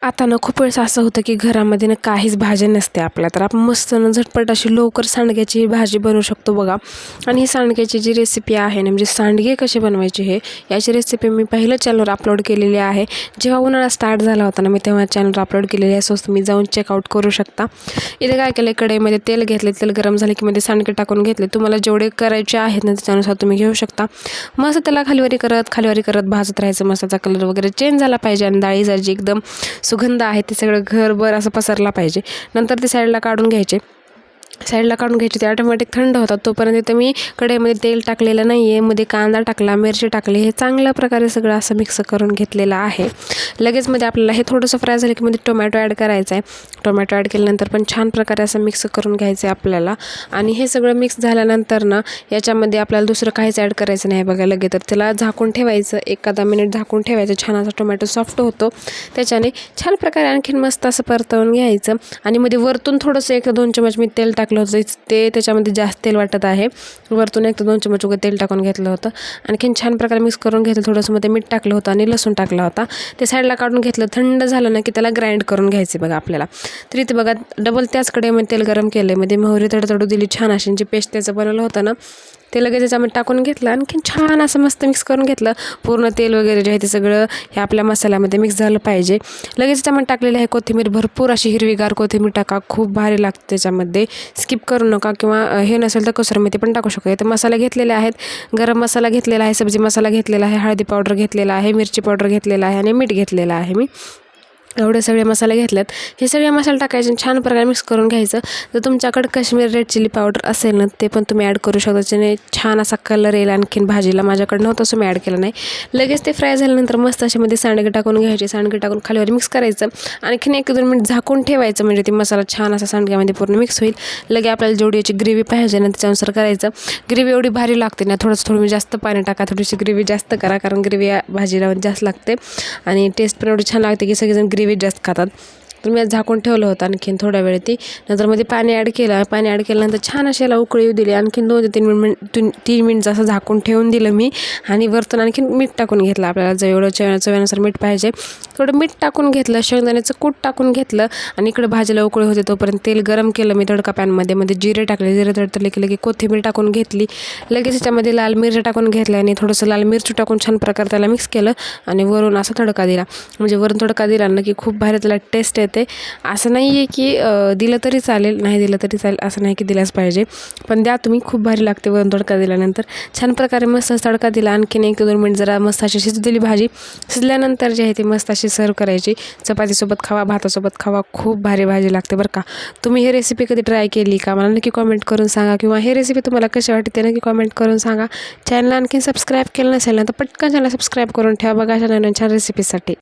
आता ना खूप वेळेस असं होतं की घरामध्ये ना काहीच भाजी नसते आपल्या, तर आपण मस्त ना झटपट अशी लवकर सांडग्याची भाजी बनवू शकतो बघा. आणि ही सांडग्याची जी रेसिपी आहे ना, म्हणजे सांडगे कसे बनवायचे याची रेसिपी मी पहिलं चॅनलवर अपलोड केलेली आहे. जेव्हा उन्हाळा स्टार्ट झाला होता ना, मी तेव्हा चॅनलवर अपलोड केलेली आहे. सो तुम्ही जाऊन चेकआउट करू शकता. इथे काय केलं, कढईमध्ये तेल घेतले, तेल गरम झाले की मध्ये सांडगे टाकून घेतले. तुम्हाला जेवढे करायचे आहेत ना त्याच्यानुसार तुम्ही घेऊ शकता. मस्त त्याला खालीवरी करत भाजत राहायचं. मसाचा कलर वगैरे चेंज झाला पाहिजे आणि डाळीचा जी एकदम सुगंध आहे ते सगळं घरभर असं पसरला पाहिजे. नंतर ते साईडला काढून घ्यायचे. ते ऑटोमॅटिक थंड होतात. तोपर्यंत इथं मी कढईमध्ये तेल टाकलेलं नाही आहे. मध्ये कांदा टाकला, मिरची टाकली, हे चांगल्या प्रकारे सगळं असं मिक्स करून घेतलेलं आहे. लगेच मध्ये आपल्याला हे थोडंसं फ्राय झालं की मध्ये टोमॅटो ॲड करायचा आहे. टोमॅटो ॲड केल्यानंतर पण छान प्रकारे असं मिक्स करून घ्यायचं आहे आपल्याला. आणि हे सगळं मिक्स झाल्यानंतर ना याच्यामध्ये आपल्याला दुसरं काहीच ॲड करायचं नाही बघा. लगेच तर त्याला झाकून ठेवायचं, 1-10 मिनिट झाकून ठेवायचं. छान असा टोमॅटो सॉफ्ट होतो त्याच्याने. छान प्रकारे आणखीन मस्त असं परतवून घ्यायचं. आणि मध्ये वरतून थोडंसं 1-2 चमच मी तेल टाकलं होतं, ते त्याच्यामध्ये जास्त तेल वाटत आहे. वरतून 1-2 चमच उगं तेल टाकून घेतलं होतं. आणखीन छान प्रकारे मिक्स करून घेतलं. थोडंसं मध्ये मीठ टाकलं होतं आणि लसूण टाकला होता. ते साईडला काढून घेतलं. थंड झालं ना की त्याला ग्राइंड करून घ्यायचे बघा आपल्याला. तर इथे बघा डबल त्याच कढईमध्ये तेल गरम केलं, मध्ये मोहरी तडतडू दिली छान अशी. जी पेस्ट त्याचं बनवलं होतं ना ते लगेच त्याच्यामध्ये टाकून घेतलं. आणखीन छान असं मस्त मिक्स करून घेतलं. पूर्ण तेल वगैरे जे आहे ते सगळं हे आपल्या मसाल्यामध्ये मिक्स झालं पाहिजे. लगेच त्याच्यामध्ये टाकलेली आहे कोथिंबीर. भरपूर अशी हिरवीगार कोथिंबीर टाका, खूप भारी लागते त्याच्यामध्ये. स्किप करू नका. किंवा हे नसेल तर कसुरी मेथी पण टाकू शकतो. तर मसाले घेतलेले आहेत. गरम मसाला घेतलेला आहे, सब्जी मसाला घेतलेला आहे, हळदी पावडर घेतलेला आहे, मिरची पावडर घेतलेला आहे आणि मीठ घेतलेलं आहे मी. एवढे सगळे मसाले घेतलेत. हे सगळे मसाले टाकायचे, छान प्रकारे मिक्स करून घ्यायचं. जर तुमच्याकडे काश्मीर रेड चिली पावडर असेल ना ते पण तुम्ही ॲड करू शकता. त्याने छान असा कलर येईल आणखीन भाजीला. माझ्याकडे नव्हतं सो मी ॲड केलं नाही. लगेच ते फ्राय झाल्यानंतर मस्त असे मध्ये सांडगे टाकून घ्यायचे. सांडगे टाकून खालीवर मिक्स करायचं. आणखीन 1-2 मिनिट झाकून ठेवायचं, म्हणजे ते मसाला छान असा सांडग्यामध्ये पूर्ण मिक्स होईल. लगे आपल्याला जेवढी याची ग्रेव्ही पाहिजे ना त्याच्यानुसार करायचं. ग्रेव्ही एवढी भारी लागते ना, थोडं जास्त पाणी टाका, थोडीशी ग्रेव्ही जास्त करा, कारण ग्रेव्ही भाजीला जास्त लागते आणि टेस्ट पण एवढी छान लागते की सगळेजण ग्रेव्ही जास्त खातात. तर मी झाकून ठेवलं होतं आणखीन थोड्या वेळ. ती नंतर मध्ये पाणी ॲड केल्यानंतर छान अशी याला उकळी येऊ दिली. आणखीन 2 ते 3 मिनिट असं झाकून ठेवून दिलं मी. आणि वरतून आणखीन मीठ टाकून घेतलं. आपल्याला जेवढं चवीनुसार मीठ पाहिजे थोडं मीठ टाकून घेतलं. शेंगदाण्याचं कूट टाकून घेतलं. आणि इकडे भाजीला उकळी होते तोपर्यंत तेल गरम केलं मी तडका पॅनमध्ये जिरे टाकले. जिरे तडतडले की लगे कोथिंबीर टाकून घेतली. लगेच त्याच्यामध्ये लाल मिरची टाकून घेतल्या आणि थोडंसं लाल मिरची टाकून छान प्रकारे त्याला मिक्स केलं. आणि वरून असा तडका दिला. म्हणजे वरून तडका दिला ना की खूप भारी त्याला टेस्ट येते. असं नाही आहे की दिलं तरी चालेल, नाही दिलं तरी चालेल, असं नाही की दिलाच पाहिजे, पण द्या तुम्ही. खूप भारी लागते वरून तडका दिल्यानंतर. छान प्रकारे मस्त तडका दिला. आणखीन 1-2 मिनिट जरा मस्त अशी शिजू दिली भाजी. शिजल्यानंतर जे आहे ती मस्त अशी सर्व करायची. चपातीसोबत खावा, भातासोबत खावा, खूप भारी भाजी लागते बरं का. तुम्ही ही रेसिपी कधी ट्राय केली का मला नक्की कॉमेंट करून सांगा. किंवा ही रेसिपी तुम्हाला कशी वाटते नक्की कॉमेंट करून सांगा. चॅनल आणखीन सबस्क्राईब केलं नसेल ना तर पटकन चॅनल सबस्क्राईब करून ठेवा बघा अशा नवीन छान रेसिपीसाठी.